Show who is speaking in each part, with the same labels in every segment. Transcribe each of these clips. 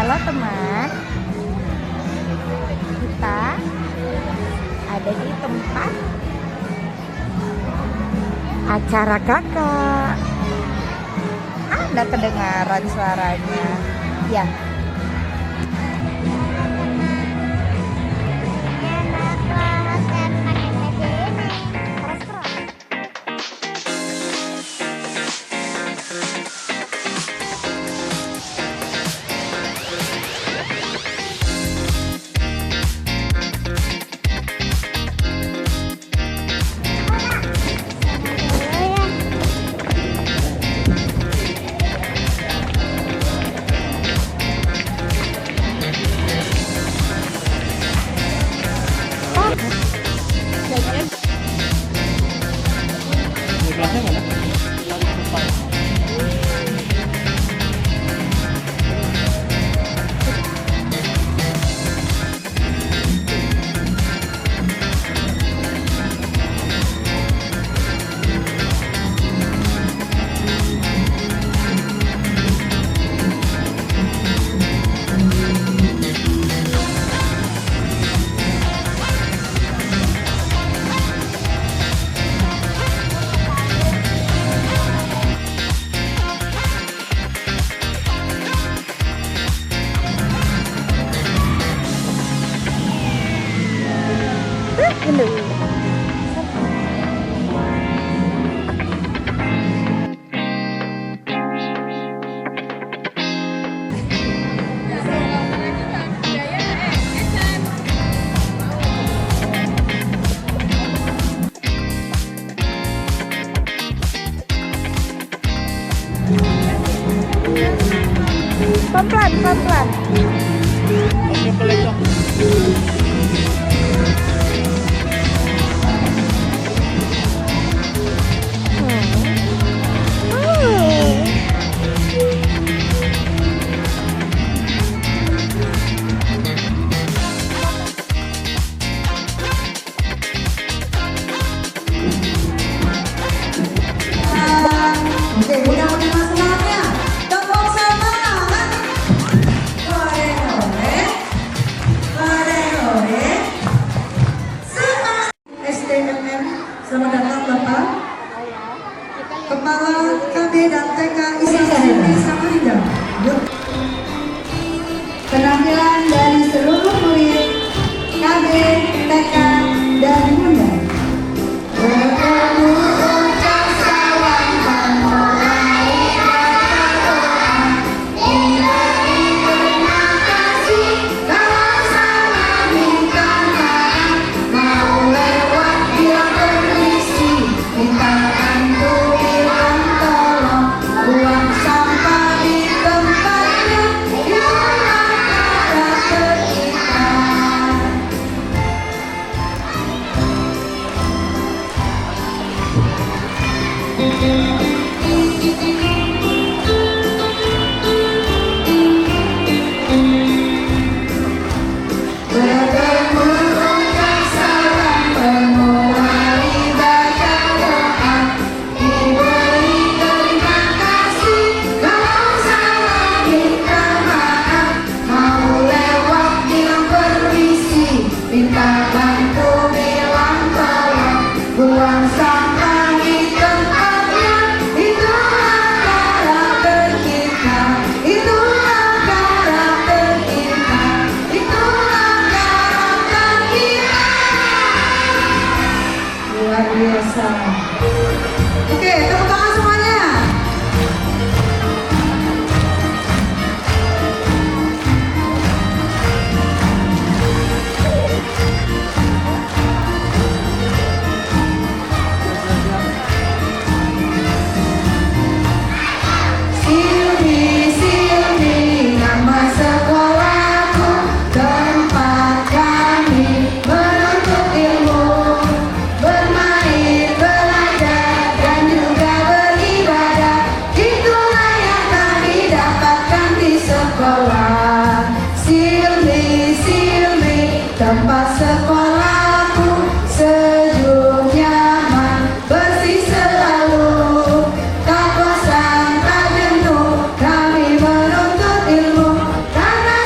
Speaker 1: Halo teman, kita ada di tempat acara kakak. Ada kedengaran suaranya? Ya.
Speaker 2: Kelasnya mana?
Speaker 1: Pelan-pelan, pelan-pelan.
Speaker 2: Oke, pelecok.
Speaker 3: Oke, mudah-mudahan semangatnya. Tepuk semangat. Ore-ore. Ore-ore. Semangat. STMM, selamat datang Bapak. Kepala KB dan TK ISIP Samarinda. Penampilan dari seluruh murid KB, TK, dan Bunda. Bertemu ucap salam memulai kata doa. Diberi terima kasih kalau salah minta maaf. Mau lewat bilang permisi, minta bantu bilang tolong. Buang sampah di tempatnya, itulah karakter kita. Bertemu ucap salam memulai baca doa. Diberi terima kasih kalau salah minta maaf. Mau lewat bilang permisi, minta bantu bilang tolong. Buang sampah di tempatnya, itulah karakter kita. Itulah karakter kita. Itulah karakter kita. Luar biasa. Oke, tepuk tangan semuanya. Silmi, Silmi, nama sekolahku, tempat kami menuntut ilmu, bermain, belajar, dan juga beribadah. Itulah yang kami dapatkan di sekolah. Silmi, Silmi, tempat sekolahku, sejuk, nyaman, bersih selalu. Tak bosan, tak jenuh, kami menuntut ilmu, karena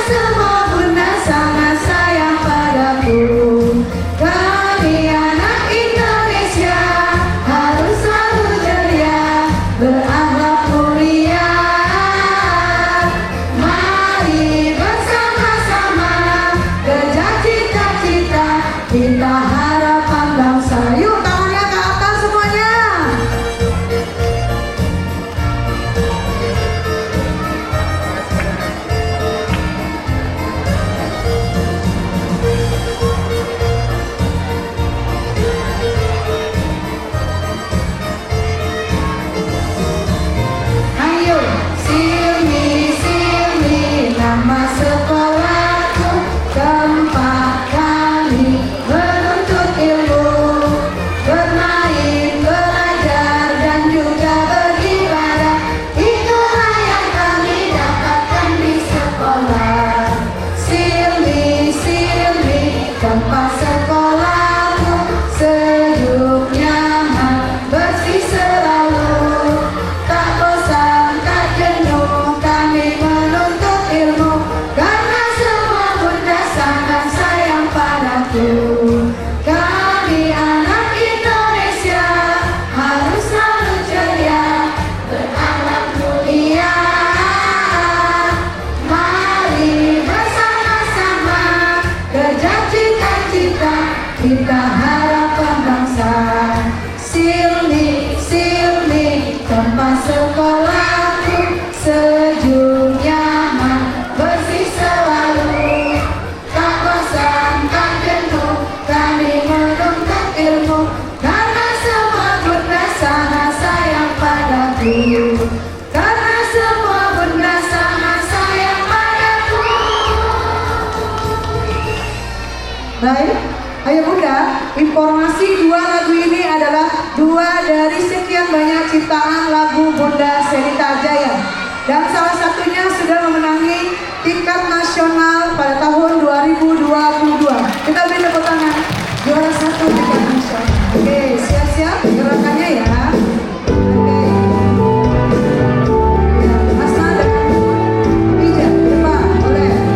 Speaker 3: Baik, ayo Bunda, informasi dua lagu ini adalah dua dari sekian banyak ciptaan lagu Bunda Selita Jaya. Dan salah satunya sudah memenangi tingkat nasional pada tahun 2022. Kita beri tepuk tangan, juara satu tingkat nasional. Oke, siap-siap gerakannya ya. Oke. Ya, Hasan dan Ija, depan, boleh.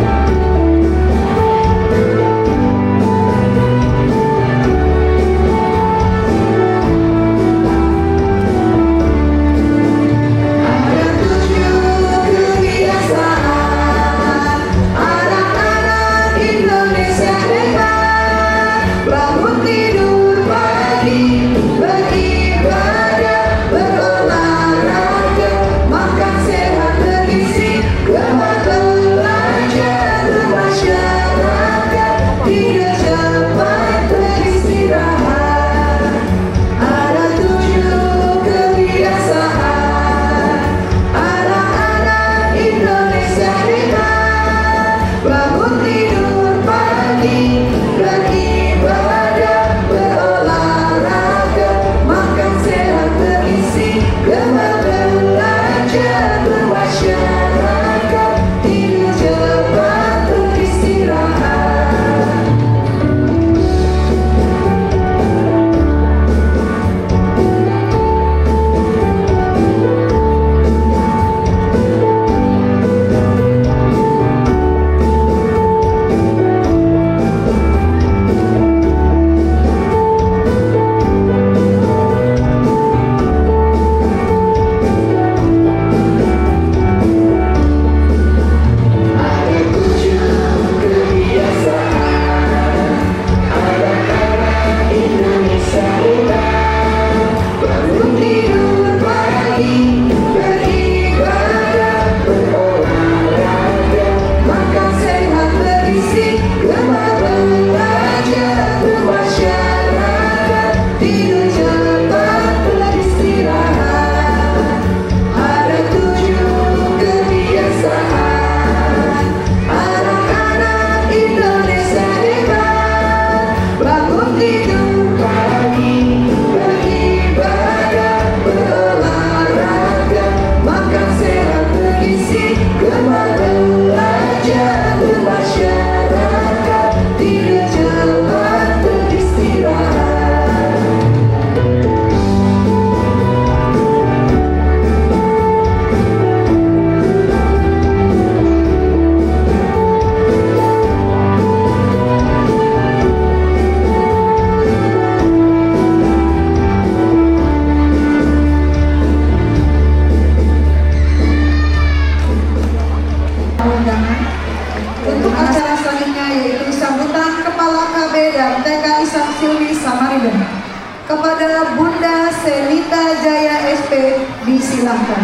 Speaker 3: Untuk acara selanjutnya yaitu sambutan Kepala KB dan TK Isam Silvi Samarinda kepada Bunda Selita Jaya SP, disilahkan.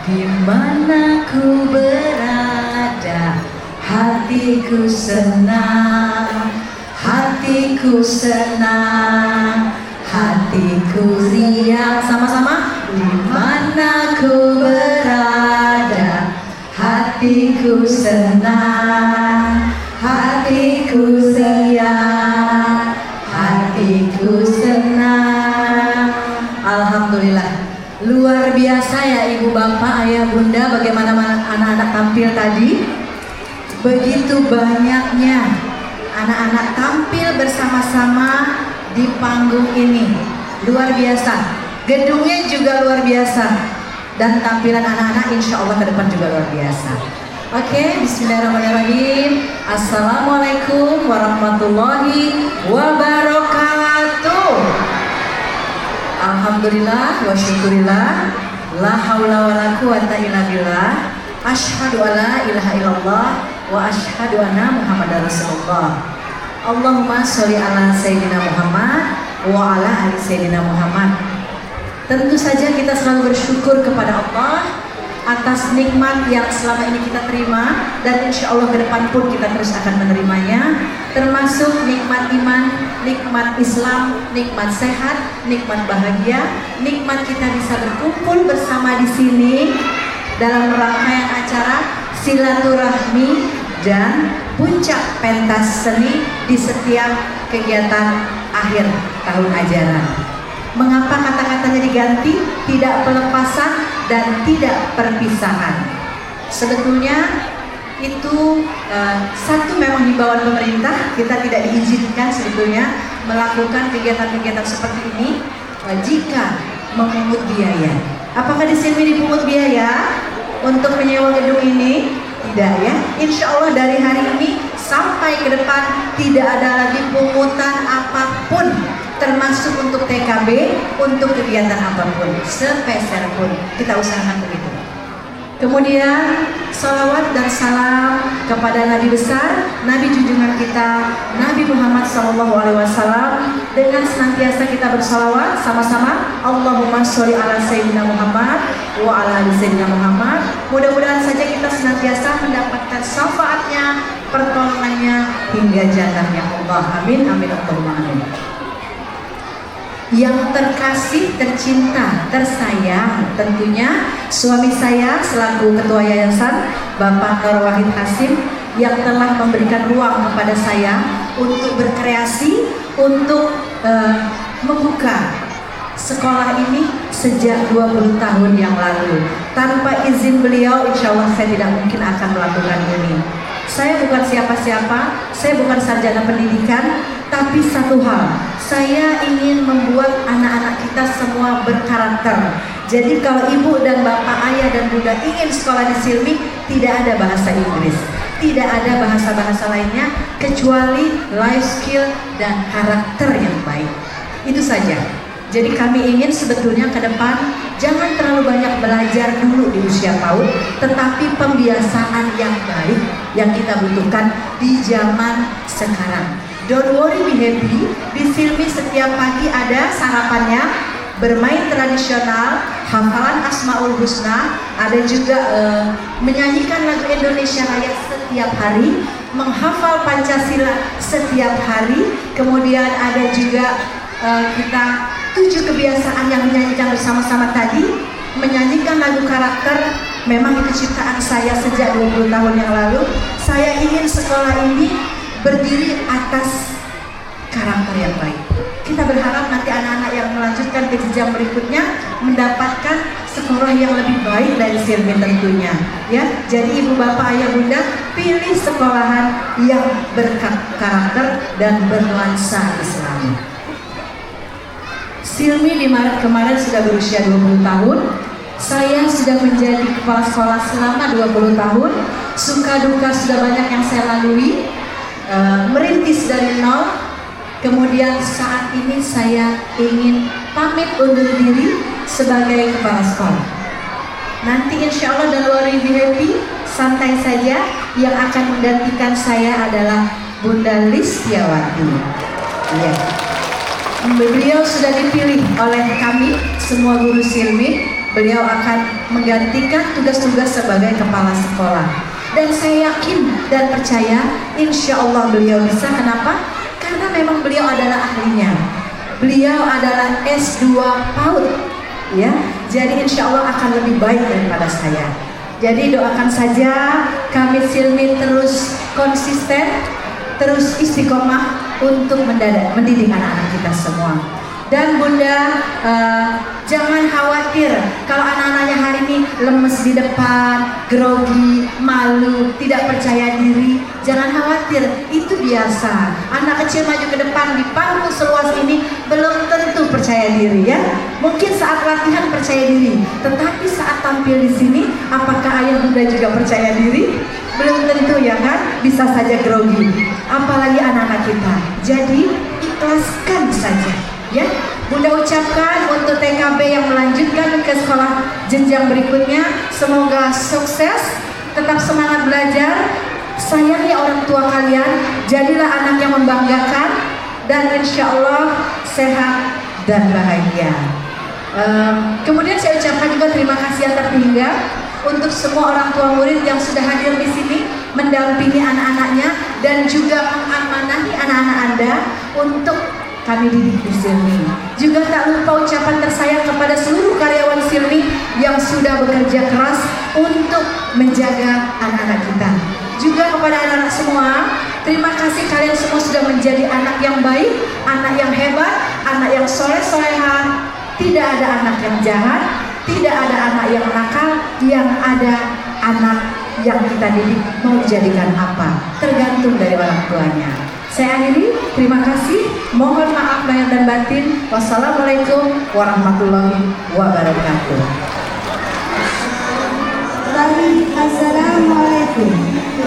Speaker 4: Di mana ku berada, hatiku senang, hatiku senang, hatiku riang. Sama-sama. Di mana ku berada, hatiku senang, hatiku riang, hatiku senang. Alhamdulillah. Luar biasa ya Ibu Bapak, Ayah Bunda, bagaimana anak-anak tampil tadi. Begitu banyaknya anak-anak tampil bersama-sama di panggung ini. Luar biasa. Gedungnya juga luar biasa. Dan tampilan anak-anak insya Allah ke depan juga luar biasa. Oke, bismillahirrahmanirrahim. Assalamualaikum warahmatullahi wabarakatuh. Alhamdulillah wa syukurillah, la haula wa la quwata illa billah, asyhadu an la ilaha illallah wa asyhadu anna muhammadar rasulullah. Allahumma sholli ala sayyidina Muhammad wa ala ali sayyidina Muhammad. Tentu saja kita selalu bersyukur kepada Allah atas nikmat yang selama ini kita terima, dan insya Allah ke depan pun kita terus akan menerimanya, termasuk nikmat iman, nikmat Islam, nikmat sehat, nikmat bahagia, nikmat kita bisa berkumpul bersama di sini dalam rangkaian acara silaturahmi dan puncak pentas seni di setiap kegiatan akhir tahun ajaran. Mengapa kata-katanya diganti? Tidak pelepasan dan tidak perpisahan. Sebetulnya itu satu memang himbauan pemerintah, kita tidak diizinkan sebetulnya melakukan kegiatan-kegiatan seperti ini jika memungut biaya. Apakah di sini dipungut biaya untuk menyewa gedung ini? Tidak ya. Insya Allah dari hari ini sampai ke depan tidak ada lagi pungutan apapun, termasuk untuk TKB, untuk kegiatan apapun, sepeser pun. Kita usahakan begitu. Kemudian salawat dan salam kepada Nabi besar, Nabi junjungan kita, Nabi Muhammad SAW. Dengan senantiasa kita bersalawat sama-sama. Allahumma sholli ala Sayyidina Muhammad wa ala ali Sayyidina Muhammad. Mudah-mudahan saja kita senantiasa mendapatkan syafaatnya, pertolongannya hingga jannahnya Allah. Amin amin Allahumma amin. Yang terkasih, tercinta, tersayang tentunya suami saya selaku ketua yayasan, Bapak Nur Wahid Hasim, yang telah memberikan ruang kepada saya untuk berkreasi, untuk membuka sekolah ini sejak 20 tahun yang lalu. Tanpa izin beliau, insya Allah saya tidak mungkin akan melakukan ini. Saya bukan siapa-siapa, saya bukan sarjana pendidikan, tapi satu hal, saya ingin membuat anak-anak kita semua berkarakter. Jadi kalau ibu dan bapak, ayah dan bunda ingin sekolah di Silmi, tidak ada bahasa Inggris, tidak ada bahasa-bahasa lainnya kecuali life skill dan karakter yang baik. Itu saja. Jadi kami ingin sebetulnya ke depan jangan terlalu banyak belajar dulu di usia PAUD, tetapi pembiasaan yang baik yang kita butuhkan di zaman sekarang. Don't worry, be happy. Di Silmi setiap pagi ada sarapannya, bermain tradisional, hafalan Asmaul Husna, ada juga menyanyikan lagu Indonesia Raya setiap hari, menghafal Pancasila setiap hari, kemudian ada juga kita 7 kebiasaan yang menyanyikan bersama-sama tadi, menyanyikan lagu karakter. Memang itu ciptaan saya sejak 20 tahun yang lalu. Saya ingin sekolah ini berdiri atas karakter yang baik. Kita berharap nanti anak-anak yang melanjutkan ke jenjang berikutnya mendapatkan sekolah yang lebih baik dari Silmi tentunya. Ya, jadi ibu bapak ayah bunda pilih sekolahan yang berkarakter dan bernuansa Islami. Silmi di Maret kemarin sudah berusia 20 tahun. Saya sudah menjadi kepala sekolah selama 20 tahun. Suka duka sudah banyak yang saya lalui. Merintis dari nol. Kemudian saat ini saya ingin pamit undur diri sebagai kepala sekolah. Nanti insya Allah dan luar be happy, santai saja. Yang akan menggantikan saya adalah Bunda Listiawati. Iya. Beliau sudah dipilih oleh kami semua guru Silmi. Beliau akan menggantikan tugas-tugas sebagai kepala sekolah. Dan saya yakin dan percaya insya Allah beliau bisa. Kenapa? Karena memang beliau adalah ahlinya. Beliau adalah S2 PAUD, ya. Jadi insya Allah akan lebih baik daripada saya. Jadi doakan saja kami Silmi terus konsisten, terus istiqomah untuk mendidik anak-anak kita semua. Dan bunda jangan khawatir kalau anak-anaknya hari ini lemes di depan, grogi, malu, tidak percaya diri. Jangan khawatir, itu biasa. Anak kecil maju ke depan di panggung seluas ini belum tentu percaya diri, ya. Mungkin saat latihan percaya diri, tetapi saat tampil di sini, apakah ayah bunda juga percaya diri? Belum tentu, ya kan? Bisa saja grogi. Apalagi anak-anak kita. Jadi ikhlaskan saja, ya. Bunda ucapkan untuk TKB yang melanjutkan ke sekolah jenjang berikutnya, semoga sukses, tetap semangat belajar, sayangi orang tua kalian, jadilah anak yang membanggakan, dan insya Allah sehat dan bahagia. Kemudian saya ucapkan juga terima kasih yang terhingga untuk semua orang tua murid yang sudah hadir di sini, mendampingi anak-anaknya dan juga mengamanahi anak-anak Anda untuk kami didik di Silmi. Juga tak lupa ucapan tersayang kepada seluruh karyawan Silmi yang sudah bekerja keras untuk menjaga anak-anak kita. Juga kepada anak-anak semua, terima kasih kalian semua sudah menjadi anak yang baik, anak yang hebat, anak yang soleh-solehah. Tidak ada anak yang jahat, tidak ada anak yang nakal, yang ada anak yang kita didik mau dijadikan apa, tergantung dari orang tuanya. Saya akhiri, terima kasih, mohon maaf lahir dan batin. Wassalamualaikum warahmatullahi wabarakatuh.
Speaker 3: Assalamualaikum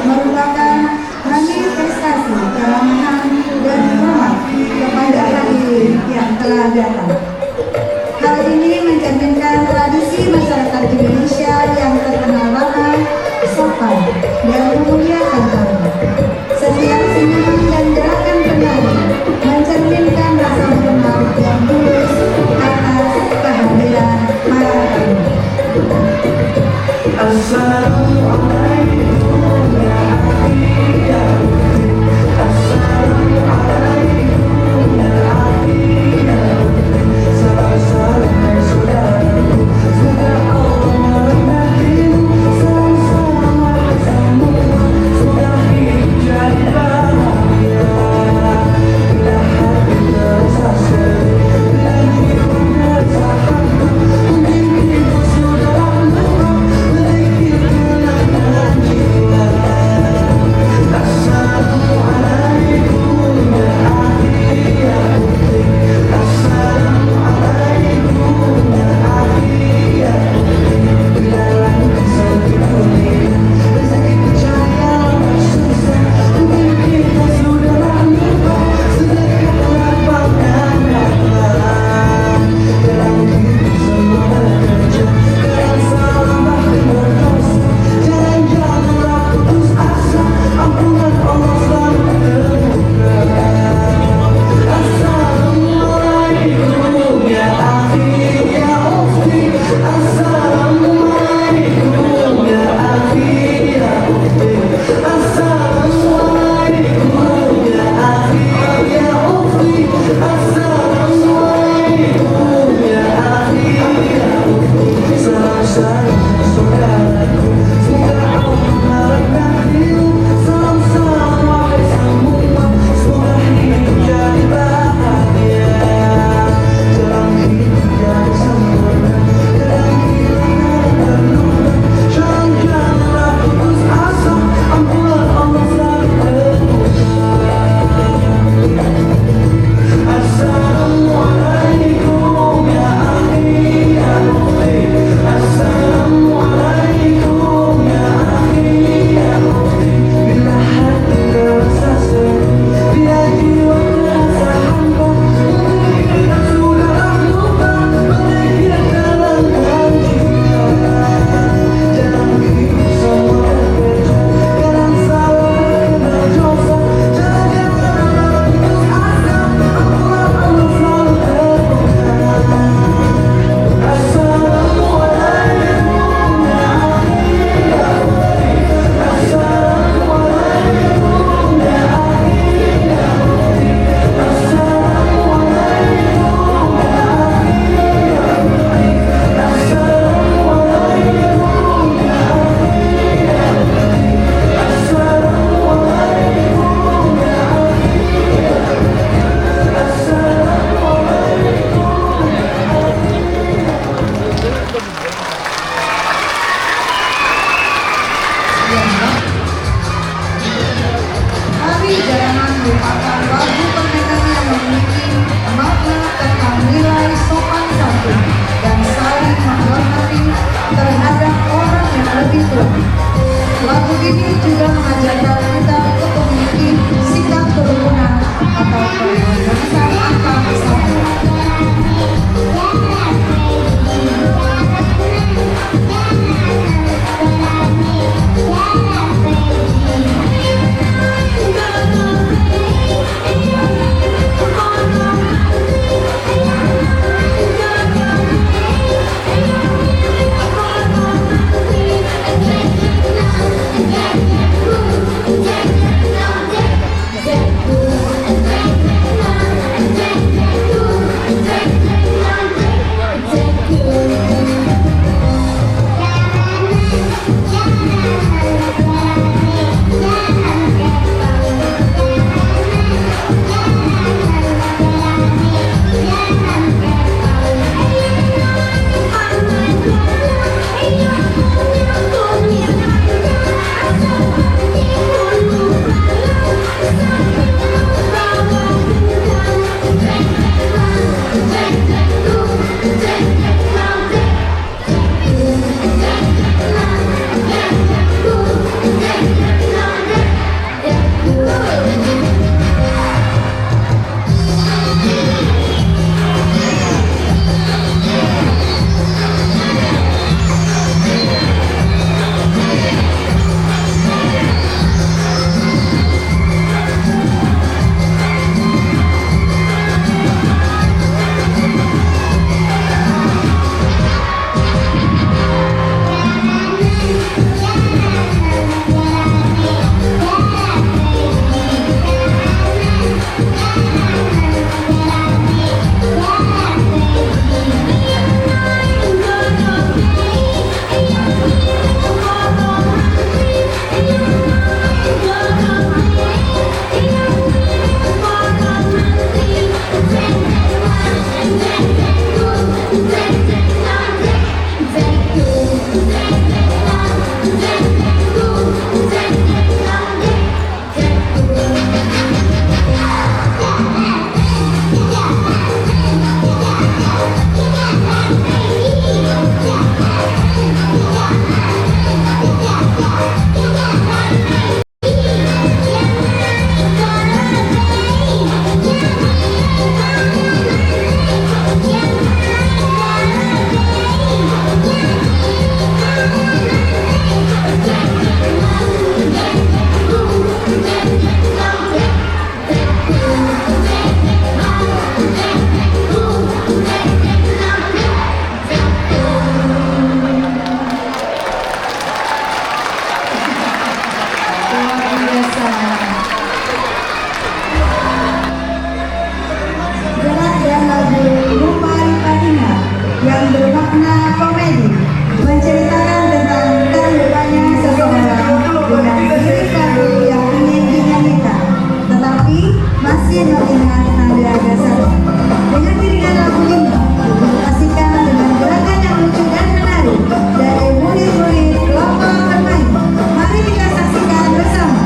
Speaker 3: merupakan manifestasi keramahan dan hormat kepada hadirin yang telah datang. Hal ini mencerminkan tradisi masyarakat Indonesia yang terkenal ramah, sopan, dan memuliakan tamu. Setiap senyuman dan gerakan penari mencerminkan rasa hormat yang tulus atas kehadiran para tamu.
Speaker 5: Assalamualaikum ya akhi ya ukhi. Assalamualaikum ya akhi ya ukhi. Salam-salam hai saudaraku, semoga Allah merahmatimu. Salam-salam hai semua, semoga hidup jadi bahagia. Bila hati terasa sedih, bila jiwa terasa hampa, mungkin kita sudah lupa berzikir dengan jiwa. Assalamualaikum ya akhi ya ukhi. Assalamualaikum ya akhi ya ukhi. Bila langit sedih kuning, rezeki percaya susah, mungkin kita sudah lupa. Sedekahlah bahkan dalam hidup semua bekerja, jangan salah bahkan berdosa, jangan putus asa, ampunan Allah selalu terbuka. Assalamualaikum ya akhi ya ukhti. Assalamualaikum ya akhi ya ukhti. Assalamualaikum ya akhi ya ukhti. Assalamualaikum ya akhi ya ukhti. Salam-salam saudaraku, semoga Allah merahmatimu. Salam-salam wahai semua, semoga hidup jadi bahagia. Dalam hidup jadi sempurna, dalam hilang dan luka. Janganlah putus asa, ampunan Allah selalu terbuka. Assalamualaikum ya akhi ya ukhti. Assalamualaikum ya akhi ya ukhti. Bila hati terasa sedih, bila jiwa terasa hampa, mungkin kita sudah lupa berzikir dengan jiwa. Dalam hidup semua bekerja, kadang salah kadang dosa, janganlah putus asa, ampunan Allah selalu terbuka. Assalamualaikum ya akhi ya ukhi. Assalamualaikum ya akhi ya ukhi. Assalamualaikum ya akhi ya ukhi. Assalamualaikum ya akhi ya ukhi. Assalamualaikum ya akhi ya ukhi.
Speaker 3: Hari Jangan merupakan lagu pernikahan yang memiliki makna tentang nilai sopan santun dan saling menghormati terhadap orang yang lebih tua. Lagu ini juga mengajarkan kita untuk memiliki sikap kerukunan atau perhormatan antar sesama.
Speaker 5: Yeah.
Speaker 3: Gerak dan lagu Lupa Lupa Ingat yang bermakna komedi menceritakan tentang terlupanya seseorang dengan lirik lagu yang ingin dinyanyikan tetapi masih mengingat nada dasarnya. Dengan iringan lagu ini dipastikan dengan gerakan yang lucu dan menarik dari murid-murid kelompok bermain. Mari kita saksikan bersama.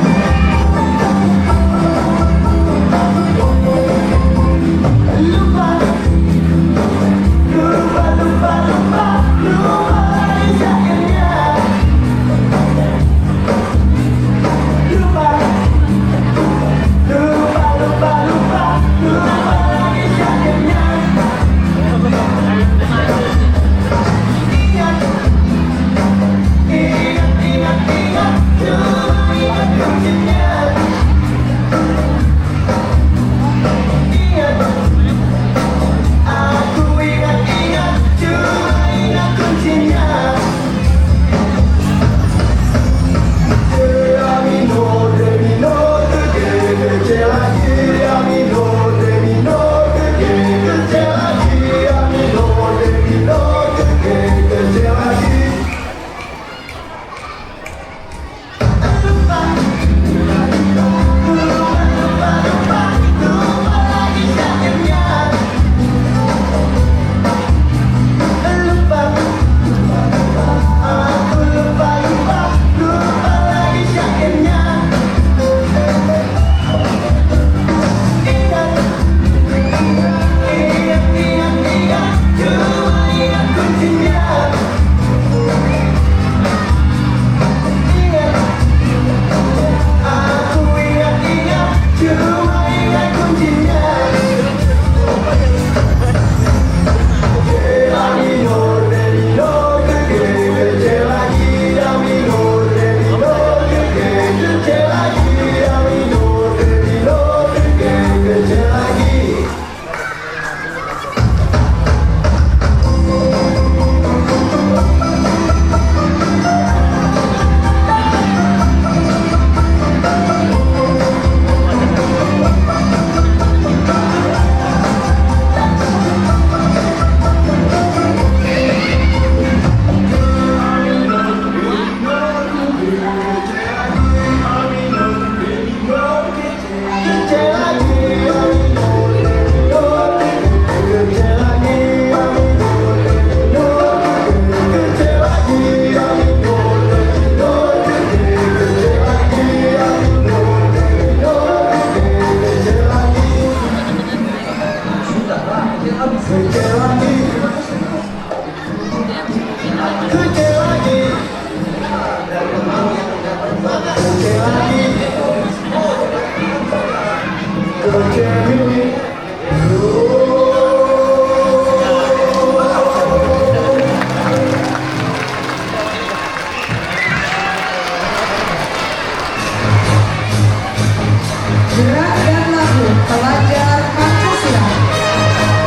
Speaker 3: Gerak dan lagu pelajar Pancasila.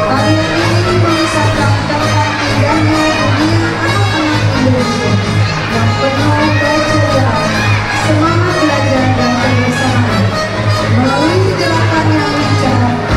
Speaker 3: Tarian ini mengisahkan tentang indahnya dunia anak-anak Indonesia yang penuh keceriaan, semangat belajar dan kebersamaan. Melalui gerakan yang lincah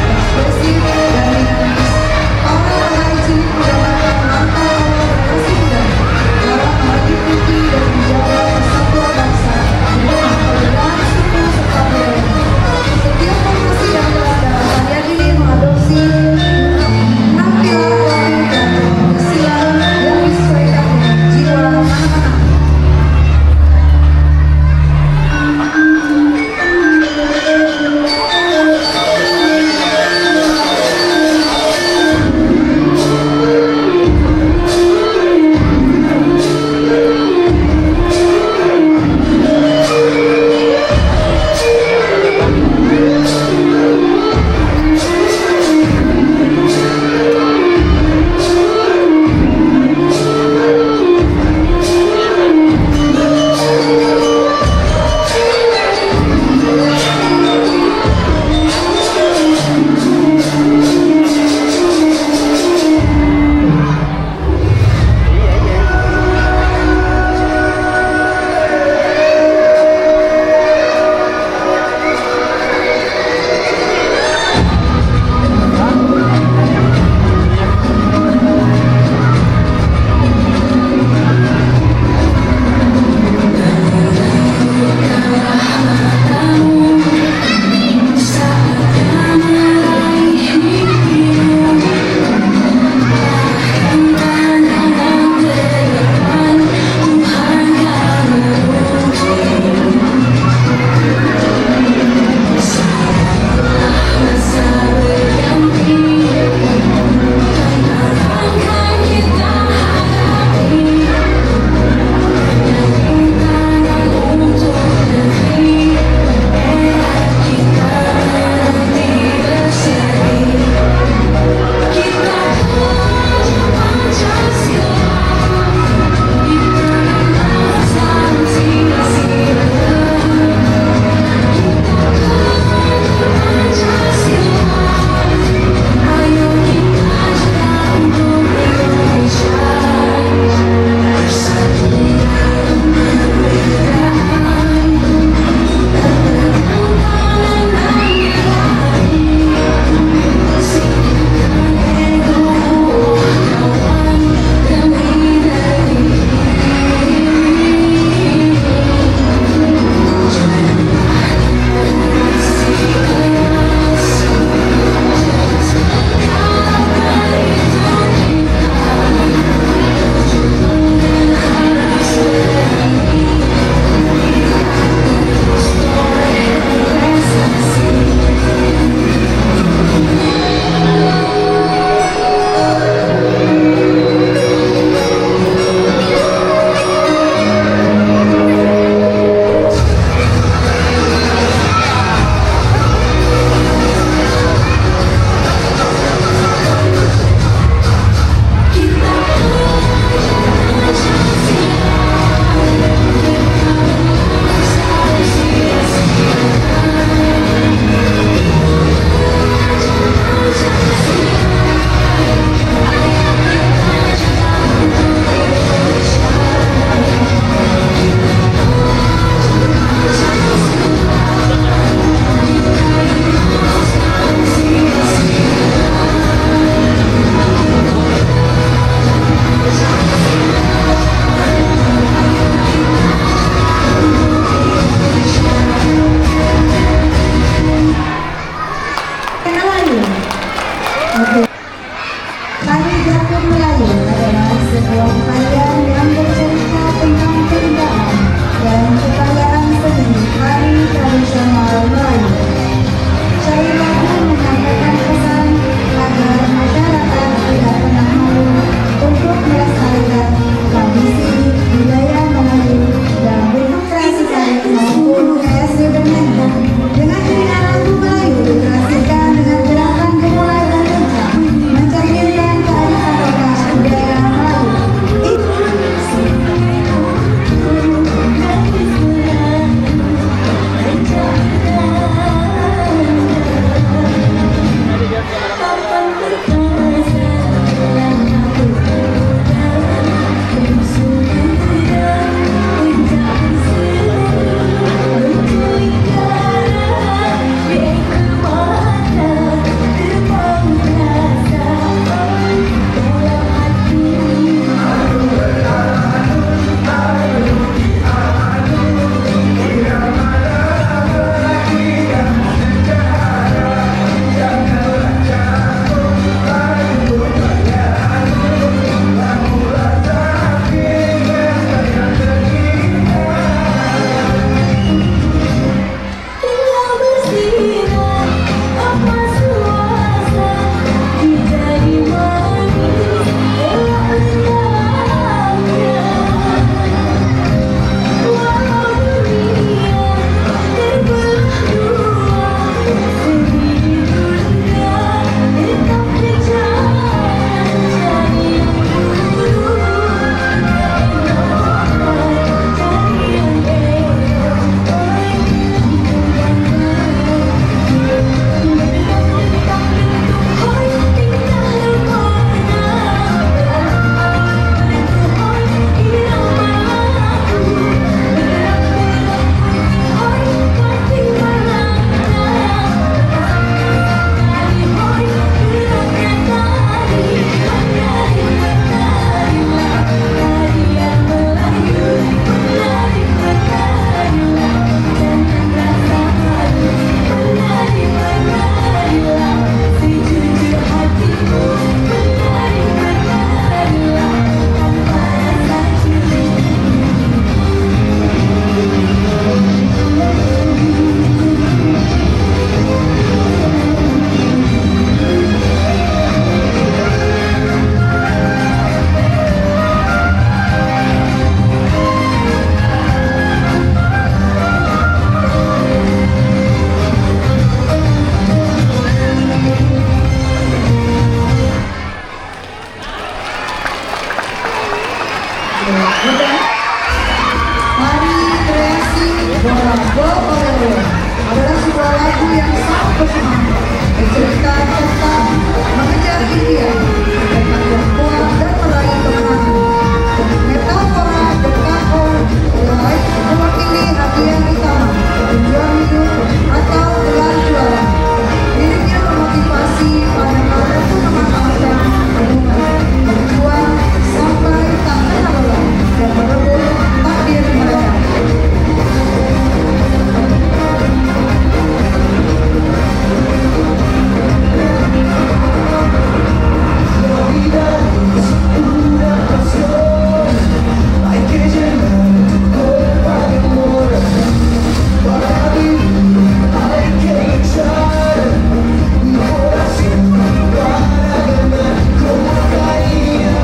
Speaker 3: Go Olele adalah sebuah lagu yang sangat bersemangat, bercerita tentang mengejar impian, tentang yang kuat dan meraih kemenangan. Metafora The Couple Life mewakili hadiah utama, tujuan hidup atau gelar juara. Liriknya memotivasi pada mampu memanfaatkan hubungan, berjuang sampai tak kenal lelah dan merebut takdir mereka.
Speaker 5: Hay que llenar tu cuerpo de amor. Para vivir hay que luchar. Mi corazón para ganar como caía.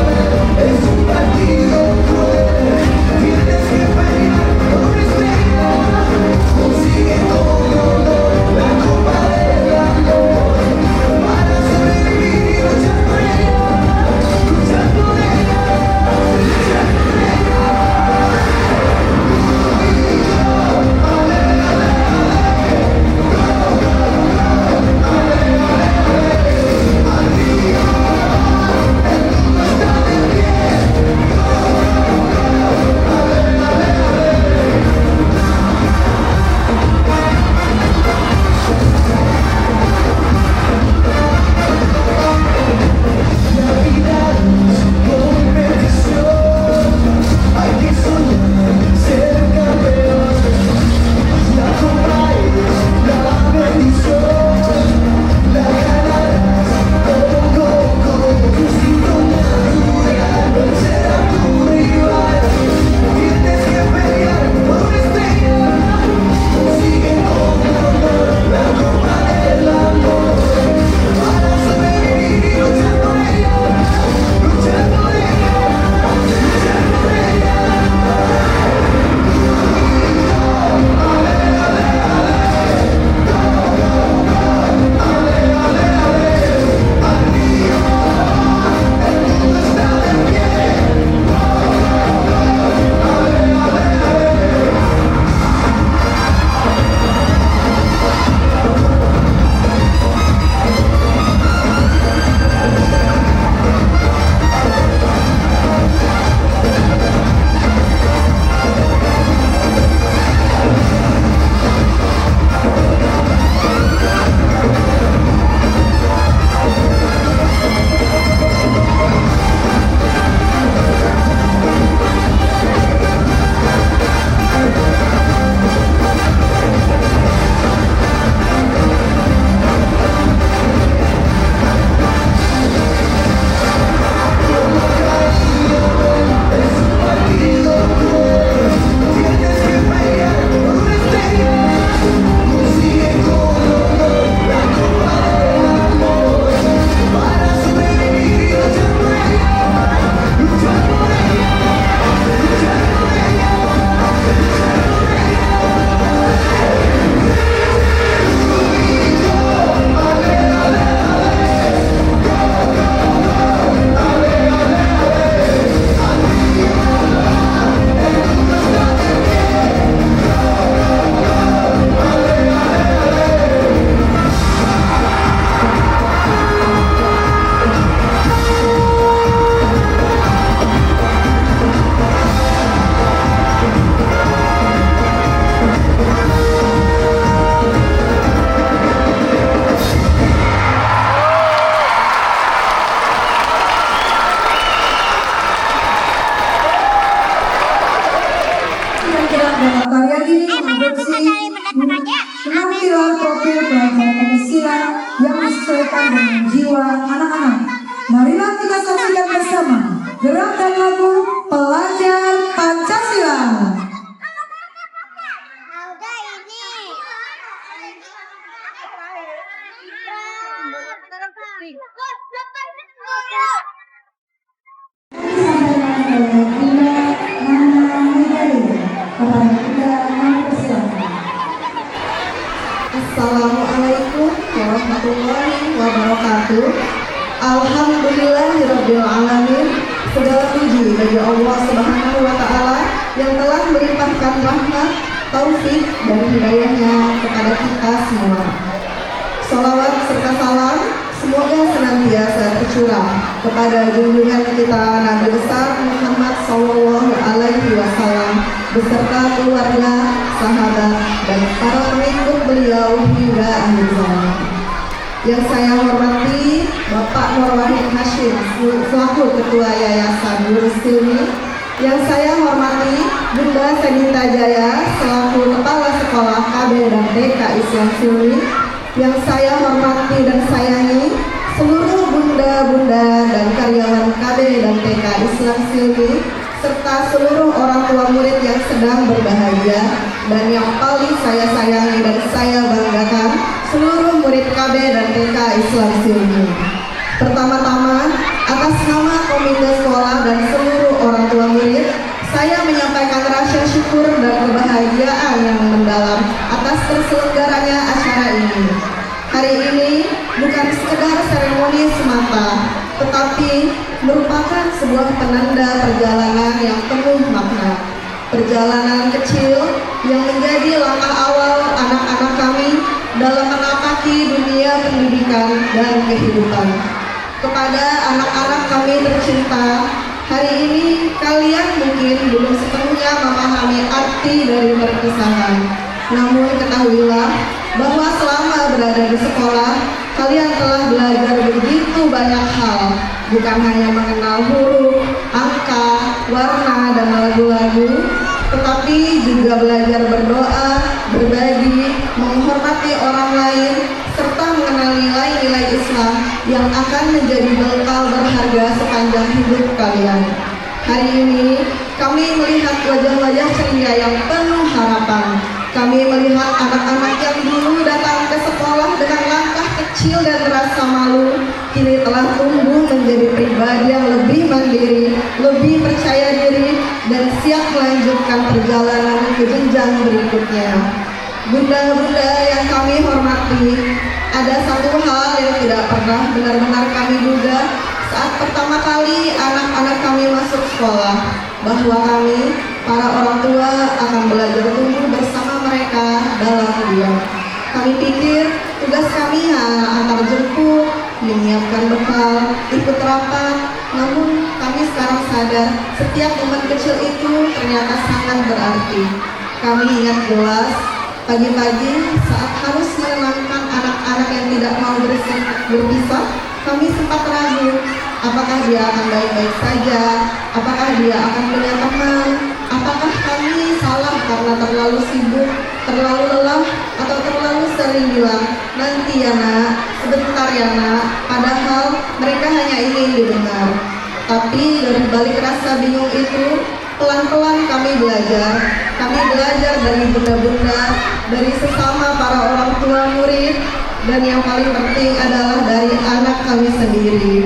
Speaker 5: Es un partido cruel. Tienes que pelear por estrella. Consigue todo la copa del amor. Para sobrevivir y luchar por ella. Luchar por ella. Luchar por ella. La vida es competición. Hay que soñar ser campeón. La copa es la bendición. La ganarás con tu instinto natural. Será tu rival. Tienes que pelear por una estrella. Consigue con honor la copa del amor. Para sobrevivir y luchar por ella. Luchar por ella. Luchar por ella. Tienes que pelear por una estrella. Consigue con honor la copa del amor. Para sobrevivir y luchar por ella. Luchar por ella. Luchar por ella. Luchar por ella.
Speaker 3: Dalam karya ini mengadopsi penampilan profil pelajar Pancasila yang disesuaikan dengan jiwa anak-anak. Marilah kita saksikan bersama gerakan lagu Pelajar Pancasila.
Speaker 6: Assalamualaikum warahmatullahi wabarakatuh. Alhamdulillahirabbil alamin. Segala puji bagi Allah Subhanahu wa taala yang telah melimpahkan rahmat,
Speaker 3: taufik dan hidayahnya kepada kita semua. Sholawat serta salam semoga senantiasa tercurah kepada junjungan kita Nabi besar Muhammad Sallallahu Alaihi Wasallam beserta keluarga, sahabat, dan para pengikut beliau hingga akhir zaman. Yang saya hormati Bapak Nur Wahid Hashim selaku Ketua Yayasan Nur Silmi. Yang saya hormati Bunda Senita Jaya selaku Kepala Sekolah KB dan TK Islam Silmi. Yang saya hormati dan sayangi seluruh bunda-bunda dan karyawan KB dan TK Islam Silmi serta seluruh orang tua murid yang sedang berbahagia, dan yang paling saya sayangi dan saya banggakan seluruh murid KB dan TK Islam Silmi. Pertama-tama, atas nama komite sekolah dan seluruh orang tua murid, saya menyampaikan rasa syukur dan kebahagiaan yang mendalam atas terselenggaranya acara ini. Hari ini bukan sekedar seremoni semata, tetapi merupakan sebuah penanda perjalanan yang penuh makna. Perjalanan kecil yang menjadi langkah awal anak-anak kami dalam menapaki dunia pendidikan dan kehidupan. Kepada anak-anak kami tercinta, hari ini kalian mungkin belum sepenuhnya memahami arti dari perpisahan. Namun ketahuilah bahwa selama berada di sekolah, kalian telah belajar begitu banyak hal, bukan hanya mengenal huruf, angka, warna, dan lagu-lagu, tetapi juga belajar berdoa, berbagi, menghormati orang lain, serta mengenal nilai-nilai Islam yang akan menjadi bekal berharga sepanjang hidup kalian. Hari ini kami melihat wajah-wajah ceria yang penuh harapan. Kami melihat anak-anak yang dulu datang ke sekolah dengan langkah kecil dan rasa malu, kini telah tumbuh menjadi pribadi yang lebih mandiri, lebih percaya diri, dan siap melanjutkan perjalanan ke jenjang berikutnya. Bunda-bunda yang kami hormati, ada satu hal yang tidak pernah benar-benar kami duga saat pertama kali anak-anak kami masuk sekolah, bahwa kami, para orang tua, akan belajar tumbuh bersama mereka dalam diam. Kami pikir tugas kami hanya antar jemput, menyiapkan bekal, ikut rapat. Namun kami sekarang sadar setiap momen kecil itu ternyata sangat berarti. Kami ingat jelas pagi-pagi saat harus menenangkan anak-anak yang tidak mau berpisah, kami sempat ragu apakah dia akan baik-baik saja, apakah dia akan punya teman, apakah kami salah karena terlalu sibuk, terlalu lelah, atau terlalu sering bilang, nanti ya nak, sebentar ya nak, padahal mereka hanya ingin didengar. Tapi dari balik rasa bingung itu, pelan-pelan kami belajar dari bunda-bunda, dari sesama para orang tua murid, dan yang paling penting adalah dari anak kami sendiri.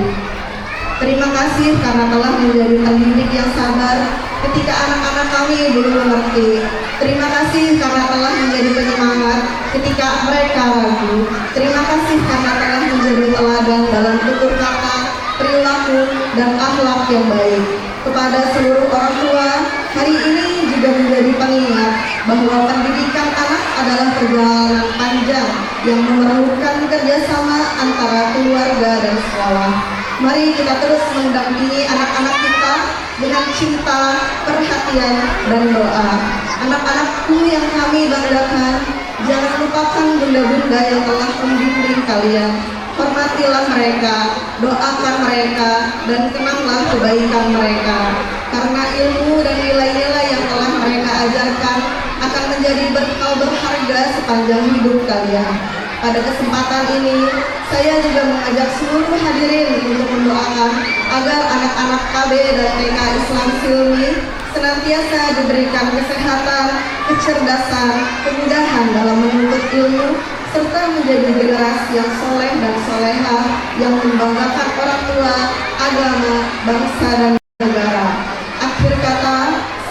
Speaker 3: Terima kasih karena telah menjadi pendidik yang sabar ketika anak-anak kami belum mengerti. Terima kasih karena telah menjadi penyemangat ketika mereka ragu. Terima kasih karena telah menjadi teladan dalam tutur kata, perilaku, dan akhlak yang baik. Kepada seluruh orang tua, hari ini juga menjadi pengingat bahwa pendidikan anak adalah perjalanan panjang yang memerlukan kerjasama antara keluarga dan sekolah. Mari kita terus mendampingi anak-anak kita dengan cinta, perhatian, dan doa. Anak-anakku yang kami banggakan, jangan lupakan bunda-bunda yang telah membimbing kalian. Hormatilah mereka, doakan mereka, dan kenanglah kebaikan mereka. Karena ilmu dan nilai-nilai yang telah mereka ajarkan akan menjadi bekal berharga sepanjang hidup kalian. Pada kesempatan ini, saya juga mengajak seluruh hadirin untuk mendoakan agar anak-anak KB dan TK Islam Silmi senantiasa diberikan kesehatan, kecerdasan, kemudahan dalam menuntut ilmu, serta menjadi generasi yang soleh dan soleha yang membanggakan orang tua, agama, bangsa, dan negara. Akhir kata,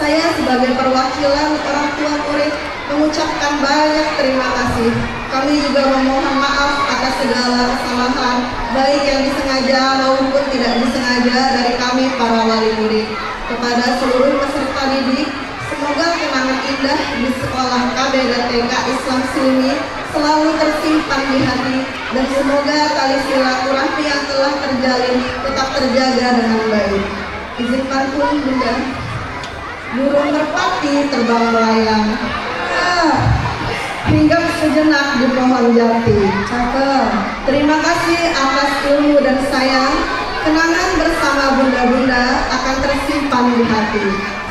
Speaker 3: saya sebagai perwakilan orang tua murid mengucapkan banyak terima kasih. Kami juga memohon maaf atas segala kesalahan, baik yang disengaja maupun tidak disengaja dari kami para wali murid. Kepada seluruh peserta didik, semoga Semoga kenangan indah di sekolah KB dan TK Islam Silmi selalu tersimpan di hati, dan semoga tali silaturahmi yang telah terjalin tetap terjaga dengan baik. Izinkan pun Bunda. Burung merpati terbang melayang, hinggap sejenak di pohon jati. Cakep. Terima kasih atas ilmu dan sayang. Kenangan bersama bunda-bunda akan tersimpan di hati.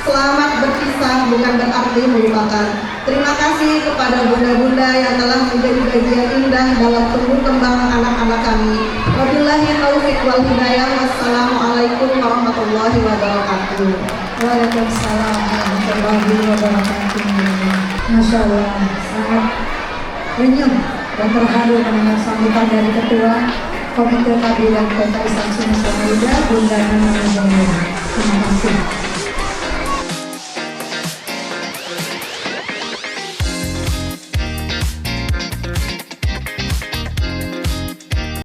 Speaker 3: Selamat berpisah bukan berarti melupakan. Terima kasih kepada bunda-bunda yang telah menjadi bagian indah dalam tumbuh kembang anak-anak kami. Wabillahi taufiq wal hidayah. Wassalamualaikum warahmatullahi wabarakatuh.
Speaker 6: Waalaikumsalam warahmatullahi wabarakatuh. Masya Allah, sangat renyah dan terharu mendengar sambutan dari Ketua Komite KB dan TK Islam Silmi Samarinda, Bunda Nana Zainal. Terima kasih.